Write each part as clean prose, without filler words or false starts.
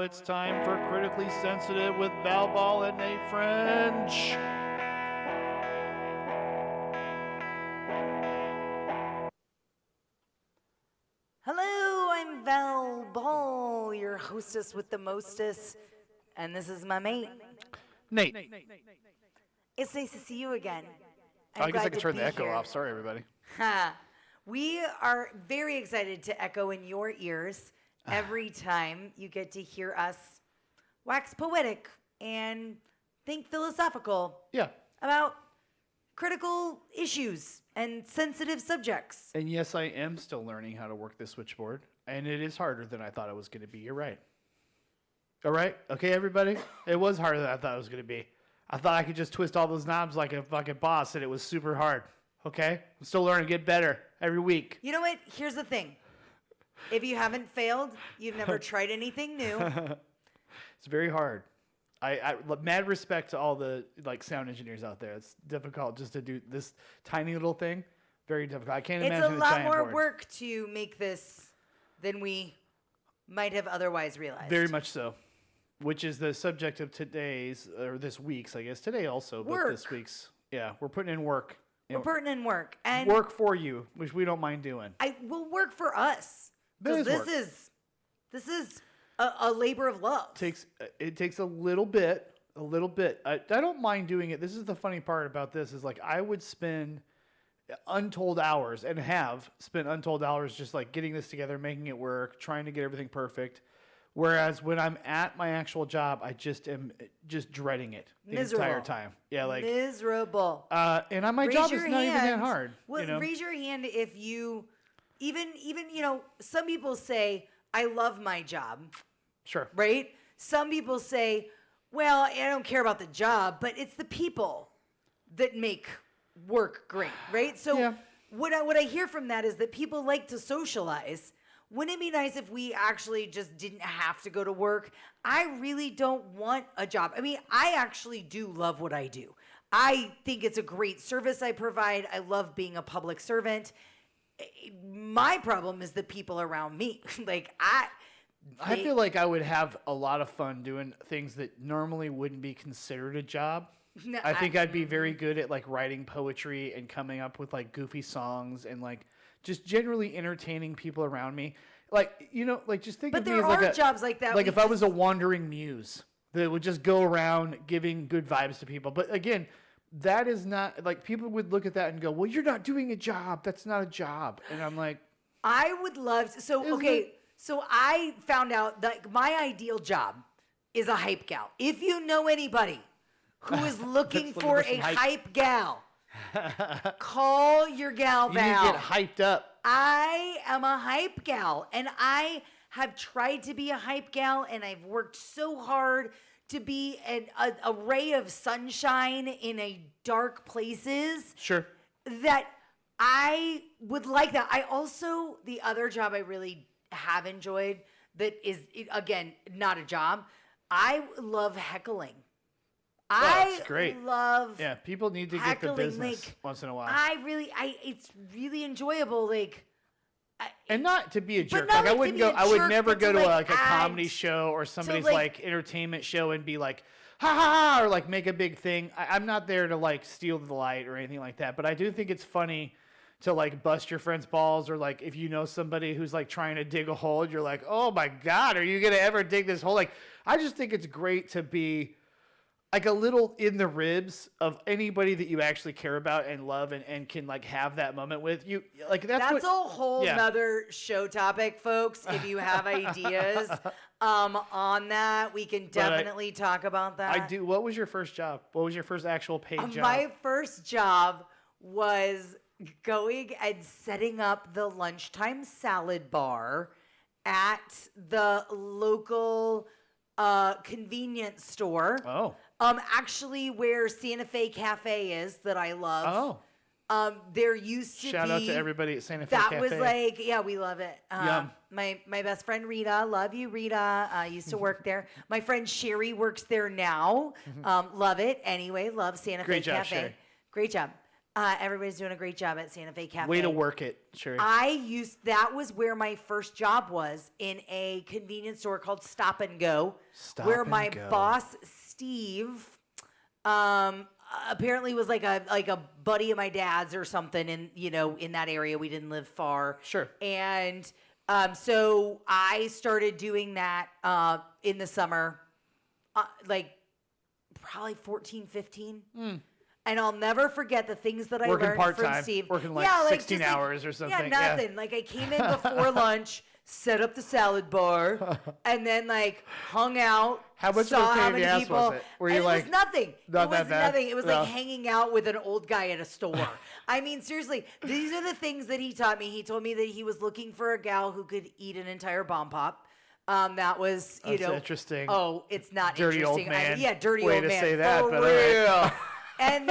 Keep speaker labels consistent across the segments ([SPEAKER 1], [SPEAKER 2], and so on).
[SPEAKER 1] it's time for Critically Sensitive with Val Ball and Nate French.
[SPEAKER 2] Hello, I'm Val Ball, your hostess with the mostest, and this is my mate.
[SPEAKER 1] Nate.
[SPEAKER 2] It's nice to see you again.
[SPEAKER 1] I guess I can turn the echo off. Sorry, everybody.
[SPEAKER 2] We are very excited to echo in your ears every time you get to hear us wax poetic and think philosophical about critical issues and sensitive subjects.
[SPEAKER 1] And yes, I am still learning how to work this switchboard, and it is harder than I thought it was going to be. You're right. All right? Okay, everybody? It was harder than I thought it was going to be. I thought I could just twist all those knobs like a fucking boss, and it was super hard. Okay? I'm still learning to get better every week.
[SPEAKER 2] You know what? Here's the thing. If you haven't failed, you've never tried anything new.
[SPEAKER 1] It's very hard. I mad respect to all the sound engineers out there. It's difficult just to do this tiny little thing. Very difficult. I can't imagine
[SPEAKER 2] It's a lot more
[SPEAKER 1] board.
[SPEAKER 2] work to make this than we might have otherwise realized.
[SPEAKER 1] Very much so. Which is the subject of today's, or this week's, I guess. Today also,
[SPEAKER 2] work.
[SPEAKER 1] But this week's. Yeah, we're putting in work.
[SPEAKER 2] We're putting in work. And
[SPEAKER 1] work for you, which we don't mind doing.
[SPEAKER 2] I will work for us. Because this is a labor of love.
[SPEAKER 1] It takes a little bit. I don't mind doing it. This is the funny part about this is I would spend untold hours and have spent untold hours just getting this together, making it work, trying to get everything perfect. Whereas when I'm at my actual job, I just am just dreading it the entire time. Yeah,
[SPEAKER 2] miserable.
[SPEAKER 1] And on my job, it's not even that hard.
[SPEAKER 2] Well, raise your hand if you even some people say I love my job.
[SPEAKER 1] Sure.
[SPEAKER 2] Right? Some people say, well, I don't care about the job, but it's the people that make work great, right? So what I hear from that is that people like to socialize. Wouldn't it be nice if we actually just didn't have to go to work? I really don't want a job. I mean, I actually do love what I do. I think it's a great service I provide. I love being a public servant. My problem is the people around me.
[SPEAKER 1] I feel like I would have a lot of fun doing things that normally wouldn't be considered a job.
[SPEAKER 2] No,
[SPEAKER 1] I think I'd be very good at writing poetry and coming up with goofy songs and just generally entertaining people around me. Just think of me as
[SPEAKER 2] But there are jobs like that.
[SPEAKER 1] If I was a wandering muse that would just go around giving good vibes to people. But again, that is not people would look at that and go, well, you're not doing a job. That's not a job. And I'm like,
[SPEAKER 2] I would love to. So I found out that my ideal job is a hype gal. If you know anybody who is looking for a hype gal, call your gal Val.
[SPEAKER 1] You need to get hyped up.
[SPEAKER 2] I am a hype gal, and I have tried to be a hype gal, and I've worked so hard to be a ray of sunshine in a dark places.
[SPEAKER 1] Sure.
[SPEAKER 2] That I would like that. I also, the other job I really have enjoyed that is, again, not a job, I love heckling.
[SPEAKER 1] That's great.
[SPEAKER 2] Love
[SPEAKER 1] people need to get the business once in a while.
[SPEAKER 2] It's really enjoyable.
[SPEAKER 1] And not to be a jerk.
[SPEAKER 2] I
[SPEAKER 1] would never go to a comedy show or somebody's entertainment show and be like, ha ha ha, or make a big thing. I'm not there to steal the light or anything like that. But I do think it's funny to bust your friend's balls, or if you know somebody who's trying to dig a hole and you're like, oh my God, are you going to ever dig this hole? I just think it's great to be a little in the ribs of anybody that you actually care about and love and can have that moment with you. That's
[SPEAKER 2] a whole nother show topic, folks. If you have ideas on that, we can definitely talk about that.
[SPEAKER 1] I do. What was your first job? What was your first actual paid job?
[SPEAKER 2] My first job was going and setting up the lunchtime salad bar at the local convenience store.
[SPEAKER 1] Oh.
[SPEAKER 2] Actually where Santa Fe Cafe is that I love.
[SPEAKER 1] Oh.
[SPEAKER 2] There used to
[SPEAKER 1] Shout
[SPEAKER 2] be.
[SPEAKER 1] out to everybody at Santa Fe Cafe.
[SPEAKER 2] That was we love it.
[SPEAKER 1] Yum.
[SPEAKER 2] My best friend Rita, love you Rita, used to work there. My friend Sherry works there now. Love it. Anyway, love Santa Fe
[SPEAKER 1] Great job,
[SPEAKER 2] Cafe.
[SPEAKER 1] Sherry.
[SPEAKER 2] Great job. Everybody's doing a great job at Santa Fe Cafe.
[SPEAKER 1] Way to work it, Sherry.
[SPEAKER 2] That was where my first job was, in a convenience store called Stop and Go, where my boss, Steve, apparently was like a buddy of my dad's or something in that area. We didn't live far.
[SPEAKER 1] Sure.
[SPEAKER 2] And so I started doing that in the summer, like probably 14, 15. And I'll never forget the things that I learned from Steve.
[SPEAKER 1] Working like 16 hours or something.
[SPEAKER 2] Yeah, nothing. Yeah. Like I came in before lunch, set up the salad bar, and then like hung out.
[SPEAKER 1] How much
[SPEAKER 2] saw
[SPEAKER 1] of a
[SPEAKER 2] how
[SPEAKER 1] pain in the
[SPEAKER 2] many
[SPEAKER 1] ass
[SPEAKER 2] people,
[SPEAKER 1] was it? Were you
[SPEAKER 2] and
[SPEAKER 1] like,
[SPEAKER 2] it was nothing.
[SPEAKER 1] Not
[SPEAKER 2] it was
[SPEAKER 1] that bad?
[SPEAKER 2] nothing. It was
[SPEAKER 1] No.
[SPEAKER 2] like hanging out with an old guy at a store. I mean, seriously, these are the things that he taught me. He told me that he was looking for a gal who could eat an entire bomb pop. That was,
[SPEAKER 1] That's interesting.
[SPEAKER 2] Oh, it's not
[SPEAKER 1] dirty
[SPEAKER 2] interesting.
[SPEAKER 1] Old man.
[SPEAKER 2] Dirty
[SPEAKER 1] Way
[SPEAKER 2] old
[SPEAKER 1] to
[SPEAKER 2] man.
[SPEAKER 1] say that,
[SPEAKER 2] for
[SPEAKER 1] but
[SPEAKER 2] real. And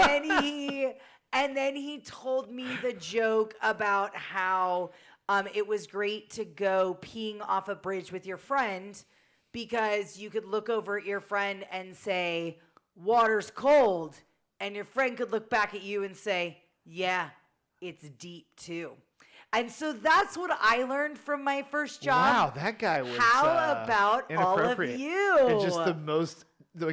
[SPEAKER 2] then he told me the joke about how it was great to go peeing off a bridge with your friend because you could look over at your friend and say, "Water's cold," and your friend could look back at you and say, "Yeah, it's deep too." And so that's what I learned from my first job.
[SPEAKER 1] Wow, that guy was
[SPEAKER 2] How about all of you?
[SPEAKER 1] In just the most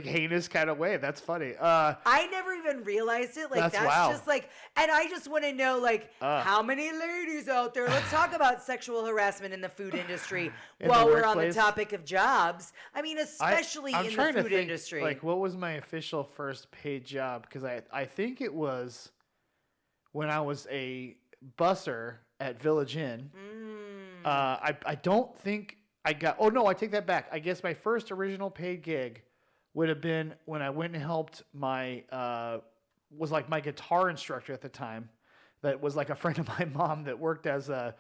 [SPEAKER 1] heinous kind of way. That's funny.
[SPEAKER 2] I never even realized it. Like that's
[SPEAKER 1] wow.
[SPEAKER 2] just like, and I just want to know, like, how many ladies out there? Let's talk about sexual harassment in the food industry while we're on the topic of jobs. I mean, especially in the food industry.
[SPEAKER 1] Like, what was my official first paid job? Because I think it was when I was a busser at Village Inn. I don't think I got. Oh no, I take that back. I guess my first original paid gig would have been when I went and helped my was like my guitar instructor at the time. That was like a friend of my mom that worked as a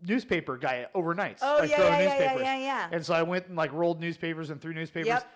[SPEAKER 1] newspaper guy overnights.
[SPEAKER 2] Oh,
[SPEAKER 1] like newspapers.
[SPEAKER 2] yeah.
[SPEAKER 1] And so I went and like rolled newspapers and threw newspapers.
[SPEAKER 2] Yep.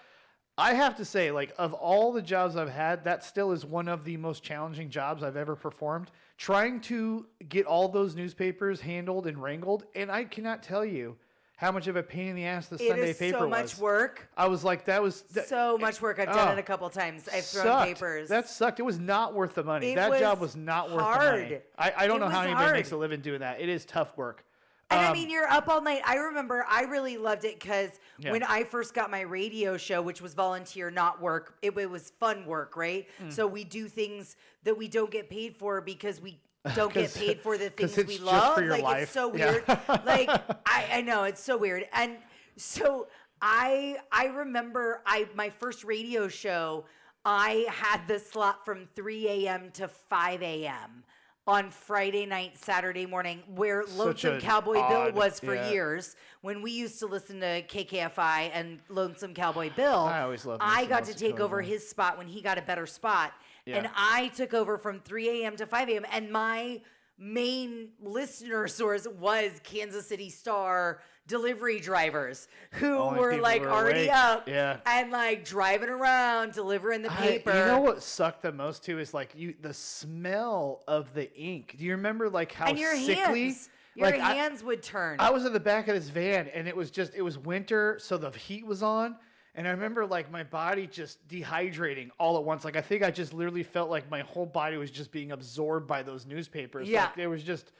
[SPEAKER 1] I have to say, like, of all the jobs I've had, that still is one of the most challenging jobs I've ever performed. Trying to get all those newspapers handled and wrangled, and I cannot tell you how much of a pain in the ass the Sunday paper was.
[SPEAKER 2] So much work.
[SPEAKER 1] I was like,
[SPEAKER 2] so much work. I've done it a couple times. I've thrown papers.
[SPEAKER 1] That sucked. It was not worth the money. That job was not worth the money. I don't know how anybody makes a living doing that. It is tough work.
[SPEAKER 2] And I mean, you're up all night. I remember I really loved it because when I first got my radio show, which was volunteer, not work, it was fun work, right? So we do things that we don't get paid for because we don't get paid for the things we love.
[SPEAKER 1] For your
[SPEAKER 2] like,
[SPEAKER 1] life.
[SPEAKER 2] It's so weird. Like, I know, it's so weird. And so I remember my first radio show, I had the slot from 3 a.m. to 5 a.m. on Friday night, Saturday morning, where Lonesome Cowboy Bill was for years. When we used to listen to KKFI and Lonesome Cowboy Bill,
[SPEAKER 1] I always loved
[SPEAKER 2] I got to take over his spot when he got a better spot. Yeah. And I took over from 3 a.m. to 5 a.m. And my main listener source was Kansas City Star delivery drivers who were like already up and like driving around delivering the paper.
[SPEAKER 1] You know what sucked the most too is like the smell of the ink. Do you remember like how
[SPEAKER 2] and your
[SPEAKER 1] sickly
[SPEAKER 2] hands would turn?
[SPEAKER 1] I was in the back of this van and it was winter, so the heat was on. And I remember like my body just dehydrating all at once. Like I think I just literally felt like my whole body was just being absorbed by those newspapers.
[SPEAKER 2] Yeah.
[SPEAKER 1] Like, it was just,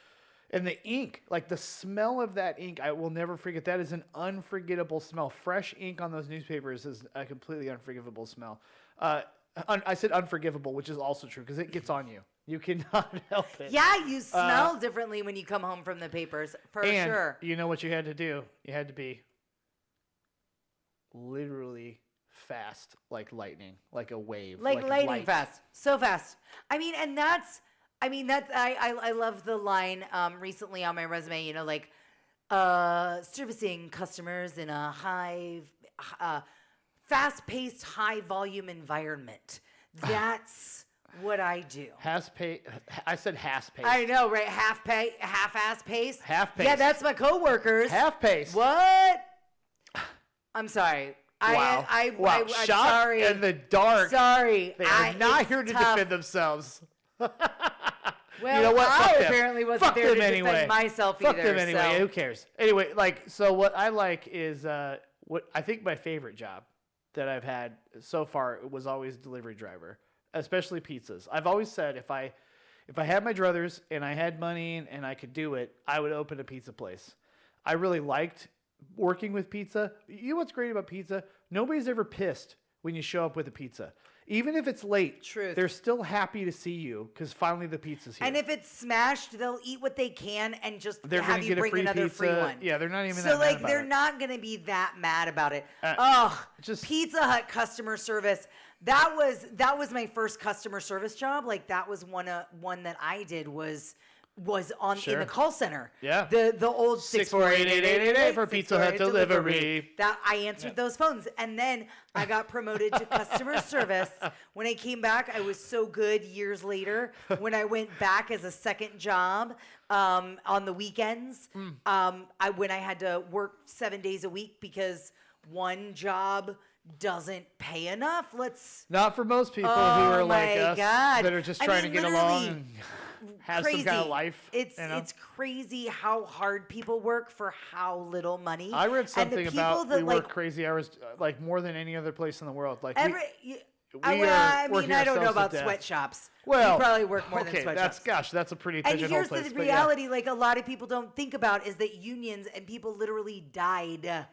[SPEAKER 1] and the ink, like the smell of that ink, I will never forget. That is an unforgettable smell. Fresh ink on those newspapers is a completely unforgivable smell. I said unforgivable, which is also true because it gets on you. You cannot help it.
[SPEAKER 2] Yeah, you smell differently when you come home from the papers, for sure.
[SPEAKER 1] You know what you had to do? You had to be literally fast, like lightning, like a wave,
[SPEAKER 2] like lightning fast, so fast. I love the line recently on my resume, like servicing customers in a fast-paced, high-volume environment. That's what I do.
[SPEAKER 1] I said half-paced.
[SPEAKER 2] I know, right? Half-ass pace.
[SPEAKER 1] Half-paced.
[SPEAKER 2] Yeah, that's my coworkers.
[SPEAKER 1] Half-paced.
[SPEAKER 2] What? I'm sorry.
[SPEAKER 1] Wow.
[SPEAKER 2] I'm
[SPEAKER 1] Shot
[SPEAKER 2] sorry.
[SPEAKER 1] in the dark.
[SPEAKER 2] Sorry.
[SPEAKER 1] They are not here to defend themselves.
[SPEAKER 2] Well,
[SPEAKER 1] you know what?
[SPEAKER 2] I apparently wasn't there to defend myself either.
[SPEAKER 1] Fuck them anyway.
[SPEAKER 2] So.
[SPEAKER 1] Who cares? Anyway, so what I like is what I think my favorite job that I've had so far was always delivery driver, especially pizzas. I've always said if I If I had my druthers and I had money and I could do it, I would open a pizza place. I really liked working with pizza. You know what's great about pizza? Nobody's ever pissed when you show up with a pizza. Even if it's late,
[SPEAKER 2] Truth.
[SPEAKER 1] they're still happy to see you because finally the pizza's here.
[SPEAKER 2] And if it's smashed, they'll eat what they can and just
[SPEAKER 1] they're
[SPEAKER 2] have you bring another
[SPEAKER 1] pizza.
[SPEAKER 2] free one.
[SPEAKER 1] Yeah, they're not even
[SPEAKER 2] so
[SPEAKER 1] that mad
[SPEAKER 2] like
[SPEAKER 1] about
[SPEAKER 2] they're
[SPEAKER 1] it.
[SPEAKER 2] not gonna be that mad about it.
[SPEAKER 1] Just
[SPEAKER 2] Pizza Hut customer service. That was my first customer service job. Like that was one that I did was on in the call center.
[SPEAKER 1] Yeah.
[SPEAKER 2] The old
[SPEAKER 1] 648-8888 for Pizza Hut delivery.
[SPEAKER 2] That I answered those phones, and then I got promoted to customer service. When I came back, I was so good years later. When I went back as a second job on the weekends, when I had to work 7 days a week because one job doesn't pay enough.
[SPEAKER 1] Not for most people who are like us that are just trying to get along and have some kind of life.
[SPEAKER 2] It's crazy how hard people work for how little money.
[SPEAKER 1] I read something about we work crazy hours, like more than any other place in the world. Like
[SPEAKER 2] I don't know about sweatshops. Well, you probably work more than sweatshops.
[SPEAKER 1] That's a pretty
[SPEAKER 2] And
[SPEAKER 1] pigeonhole
[SPEAKER 2] here's
[SPEAKER 1] place.
[SPEAKER 2] the reality, like a lot of people don't think about is that unions and people literally died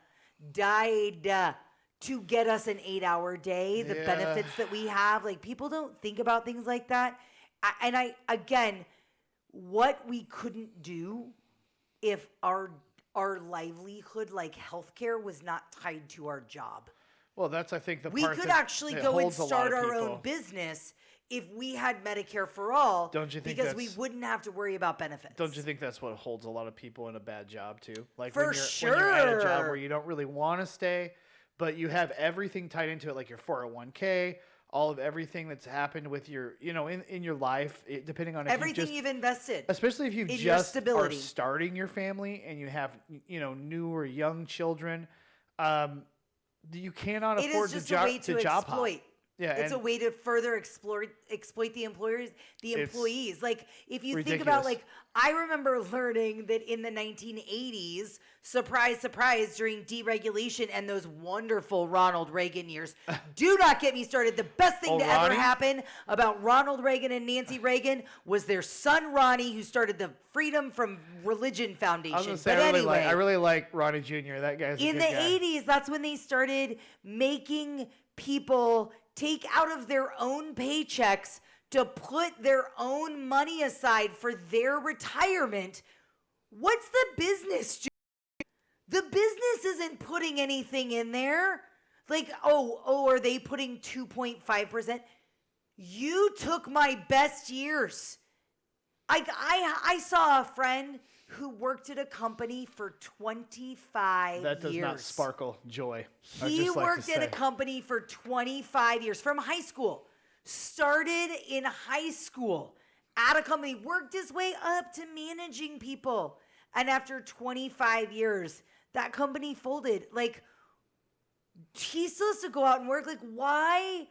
[SPEAKER 2] to get us an 8-hour day, the benefits that we have. Like people don't think about things like that. Again, what we couldn't do if our livelihood, like healthcare, was not tied to our job.
[SPEAKER 1] Well, that's, I think,
[SPEAKER 2] we could actually go and start our own business if we had Medicare for all.
[SPEAKER 1] Don't you think?
[SPEAKER 2] Because we wouldn't have to worry about benefits.
[SPEAKER 1] Don't you think that's what holds a lot of people in a bad job too? Like
[SPEAKER 2] when
[SPEAKER 1] you're at a job where you don't really want to stay, but you have everything tied into it, like your 401k, all of everything that's happened with your, in your life, depending on
[SPEAKER 2] everything you've invested,
[SPEAKER 1] especially if you've just are starting your family and you have, new or young children, you cannot afford to job hop. Yeah,
[SPEAKER 2] it's a way to further exploit the employees. Like if you think about, like, I remember learning that in the 1980s, surprise, surprise, during deregulation and those wonderful Ronald Reagan years. Do not get me started. The best thing to ever happen about Ronald Reagan and Nancy Reagan was their son Ronnie, who started the Freedom from Religion Foundation.
[SPEAKER 1] I was gonna say, I really like Ronnie Jr. That guy's a good guy.
[SPEAKER 2] In the 80s, that's when they started making people take out of their own paychecks to put their own money aside for their retirement. What's the business? The business isn't putting anything in there. Like, are they putting 2.5%? You took my best years. I saw a friend who worked at a company for 25 years.
[SPEAKER 1] That does not sparkle joy.
[SPEAKER 2] He worked at a company for 25 years from high school. Started in high school at a company, worked his way up to managing people. And after 25 years, that company folded. Like, he's supposed to go out and work. Like, why?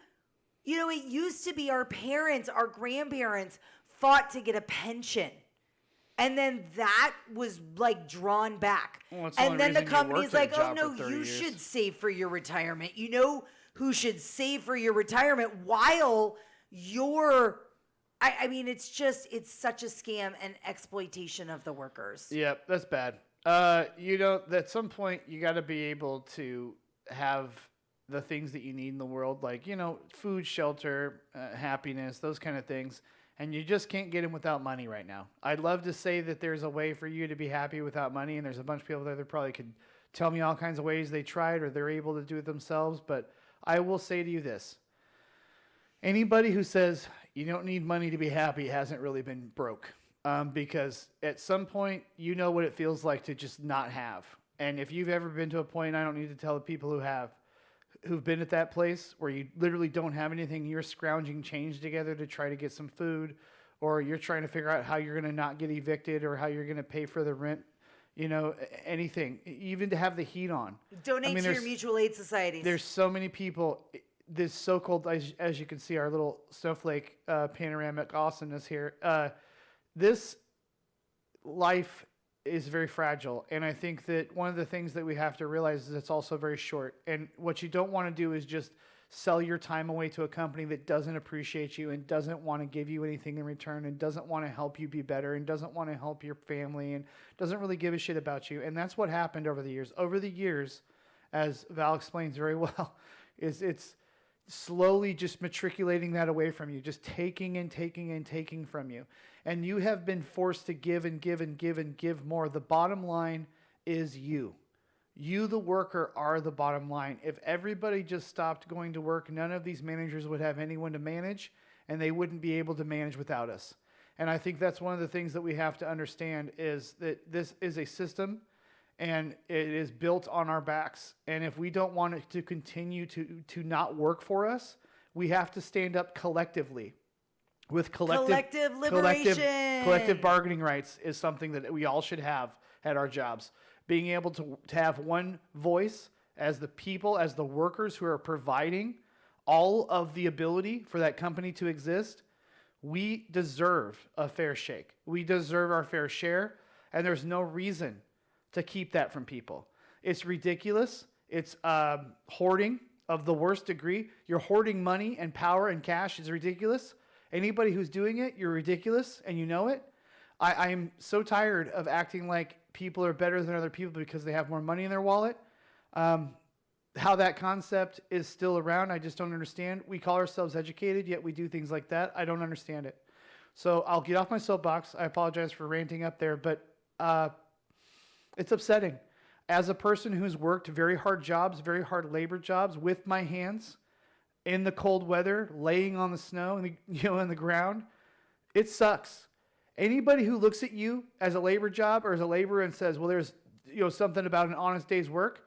[SPEAKER 2] It used to be our parents, our grandparents fought to get a pension. And then that was like drawn back.
[SPEAKER 1] Well,
[SPEAKER 2] and then the company's like, oh no, you should save for your retirement. You know who should save for your retirement while you're, it's such a scam and exploitation of the workers.
[SPEAKER 1] Yeah, that's bad. At some point you got to be able to have the things that you need in the world, like, food, shelter, happiness, those kind of things. And you just can't get them without money right now. I'd love to say that there's a way for you to be happy without money, and there's a bunch of people there that probably could tell me all kinds of ways they tried or they're able to do it themselves. But I will say to you this. Anybody who says you don't need money to be happy hasn't really been broke. Because at some point, you know what it feels like to just not have. And if you've ever been to a point, I don't need to tell the people who've been at that place where you literally don't have anything, you're scrounging change together to try to get some food, or you're trying to figure out how you're going to not get evicted or how you're going to pay for the rent, anything, even to have the heat on.
[SPEAKER 2] Donate to your mutual aid societies.
[SPEAKER 1] There's so many people, this so-called, as you can see, our little snowflake panoramic awesomeness here. This life is very fragile, and I think that one of the things that we have to realize is it's also very short. And what you don't want to do is just sell your time away to a company that doesn't appreciate you and doesn't want to give you anything in return and doesn't want to help you be better and doesn't want to help your family and doesn't really give a shit about you. And that's what happened over the years. Over the years, as Val explains very well, is it's slowly just matriculating that away from you, just taking and taking and taking from you. And you have been forced to give and give and give and give more. The bottom line is you. You, the worker, are the bottom line. If everybody just stopped going to work, none of these managers would have anyone to manage, and they wouldn't be able to manage without us. And I think that's one of the things that we have to understand is that this is a system, and it is built on our backs. And if we don't want it to continue to not work for us, we have to stand up collectively. With
[SPEAKER 2] collective liberation.
[SPEAKER 1] Collective bargaining rights is something that we all should have at our jobs. Being able to have one voice as the people, as the workers who are providing all of the ability for that company to exist, we deserve a fair shake. We deserve our fair share, and there's no reason to keep that from people. It's ridiculous. It's hoarding of the worst degree. You're hoarding money and power and cash is ridiculous. Anybody who's doing it, you're ridiculous, and you know it. I'm so tired of acting like people are better than other people because they have more money in their wallet. How that concept is still around, I just don't understand. We call ourselves educated, yet we do things like that. I don't understand it. So I'll get off my soapbox. I apologize for ranting up there, but it's upsetting. As a person who's worked very hard jobs, very hard labor jobs with my hands in the cold weather, laying on the snow and in the ground, it sucks. Anybody who looks at you as a labor job or as a laborer and says, well, there's something about an honest day's work,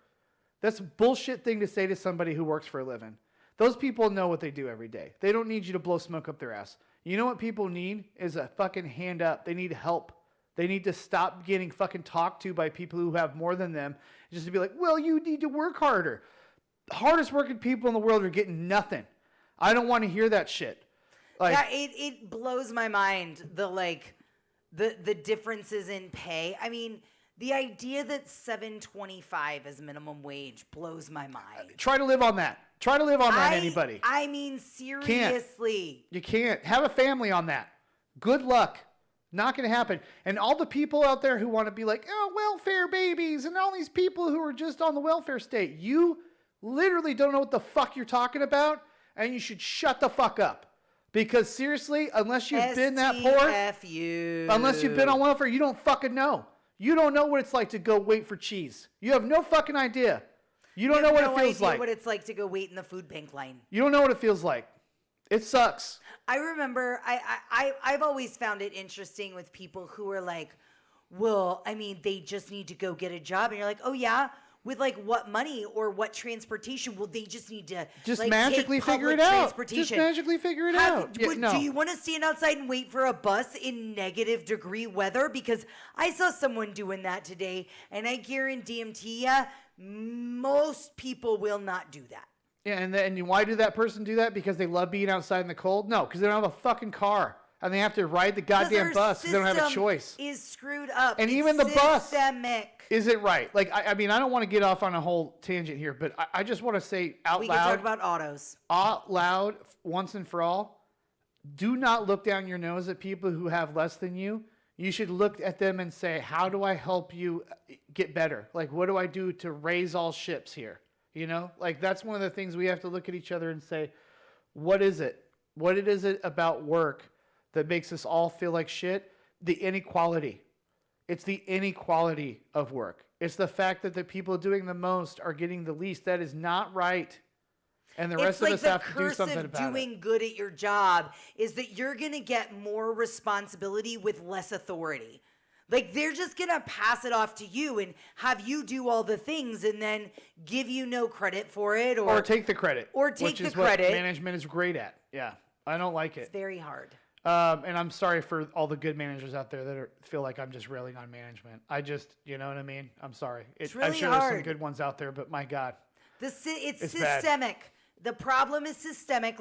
[SPEAKER 1] that's a bullshit thing to say to somebody who works for a living. Those people know what they do every day. They don't need you to blow smoke up their ass. You know what people need is a fucking hand up. They need help. They need to stop getting fucking talked to by people who have more than them. Just to be like, well, you need to work harder. The hardest working people in the world are getting nothing. I don't want to hear that shit. Like,
[SPEAKER 2] yeah, it blows my mind, the differences in pay. I mean, the idea that $7.25 is minimum wage blows my mind.
[SPEAKER 1] Try to live on that. Try to live on that, anybody.
[SPEAKER 2] I mean, seriously.
[SPEAKER 1] You can't. Have a family on that. Good luck. Not going to happen. And all the people out there who want to be like, oh, welfare babies, and all these people who are just on the welfare state, you literally don't know what the fuck you're talking about, and you should shut the fuck up. Because seriously, unless you've been that poor, unless you've been on welfare, you don't fucking know. You don't know what it's like to go wait for cheese. You have no fucking idea. You don't know what it feels like.
[SPEAKER 2] What it's like to go wait in the food bank line.
[SPEAKER 1] You don't know what it feels like. It sucks.
[SPEAKER 2] I remember I've always found it interesting with people who are like, well, I mean, they just need to go get a job. And you're like, oh, yeah? With like what money or what transportation? Well, they just need to
[SPEAKER 1] magically figure it out. Just magically figure it out.
[SPEAKER 2] Do you want to stand outside and wait for a bus in negative degree weather? Because I saw someone doing that today, and I guarantee you, most people will not do that.
[SPEAKER 1] Yeah, and why did that person do that? Because they love being outside in the cold? No, because they don't have a fucking car. And they have to ride the goddamn bus because they don't have a choice.
[SPEAKER 2] Is screwed up.
[SPEAKER 1] And even the bus isn't right. Like, I mean, I don't want to get off on a whole tangent here, but I just want to say out loud. We
[SPEAKER 2] can talk about autos.
[SPEAKER 1] Out loud, once and for all, do not look down your nose at people who have less than you. You should look at them and say, how do I help you get better? Like, what do I do to raise all ships here? You know? Like, that's one of the things we have to look at each other and say, what is it? What is it about work that makes us all feel like shit? The inequality. It's the inequality of work. It's the fact that the people doing the most are getting the least. That is not right. And the rest of us have to do something about it.
[SPEAKER 2] It's like the curse of doing good at your job is that you're going to get more responsibility with less authority. Like, they're just going to pass it off to you and have you do all the things and then give you no credit for it. Or
[SPEAKER 1] take the credit.
[SPEAKER 2] Which is what
[SPEAKER 1] management is great at. Yeah. I don't like it.
[SPEAKER 2] It's very hard.
[SPEAKER 1] And I'm sorry for all the good managers out there that feel like I'm just railing on management. You know what I mean? I'm sorry.
[SPEAKER 2] It's really
[SPEAKER 1] I'm sure
[SPEAKER 2] hard.
[SPEAKER 1] There's some good ones out there, but my God.
[SPEAKER 2] It's systemic. Bad. The problem is systemic.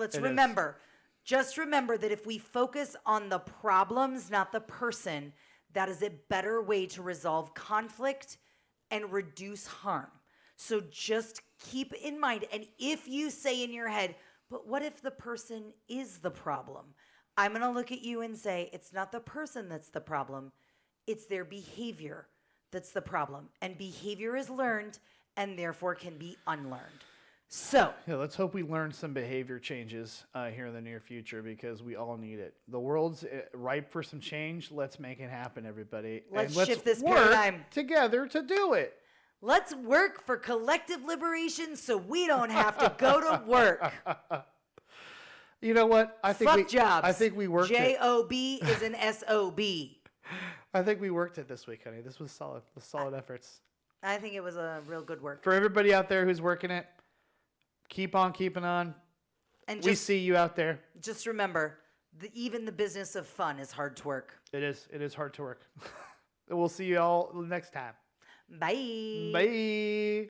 [SPEAKER 2] Just remember that if we focus on the problems, not the person, that is a better way to resolve conflict and reduce harm. So just keep in mind, and if you say in your head, but what if the person is the problem? I'm going to look at you and say, it's not the person that's the problem. It's their behavior that's the problem. And behavior is learned and therefore can be unlearned. So,
[SPEAKER 1] yeah, let's hope we learn some behavior changes here in the near future because we all need it. The world's ripe for some change. Let's make it happen, everybody.
[SPEAKER 2] Let's
[SPEAKER 1] and
[SPEAKER 2] shift this
[SPEAKER 1] work
[SPEAKER 2] paradigm
[SPEAKER 1] together to do it.
[SPEAKER 2] Let's work for collective liberation so we don't have to go to work.
[SPEAKER 1] You know what?
[SPEAKER 2] Fuck jobs.
[SPEAKER 1] I think we worked
[SPEAKER 2] J-O-B is an S-O-B.
[SPEAKER 1] I think we worked it this week, honey. This was solid. Solid efforts.
[SPEAKER 2] I think it was a real good work.
[SPEAKER 1] For everybody out there who's working it, keep on keeping on. And we see you out there.
[SPEAKER 2] Just remember, even the business of fun is hard to work.
[SPEAKER 1] It is. It is hard to work. We'll see you all next time.
[SPEAKER 2] Bye.
[SPEAKER 1] Bye.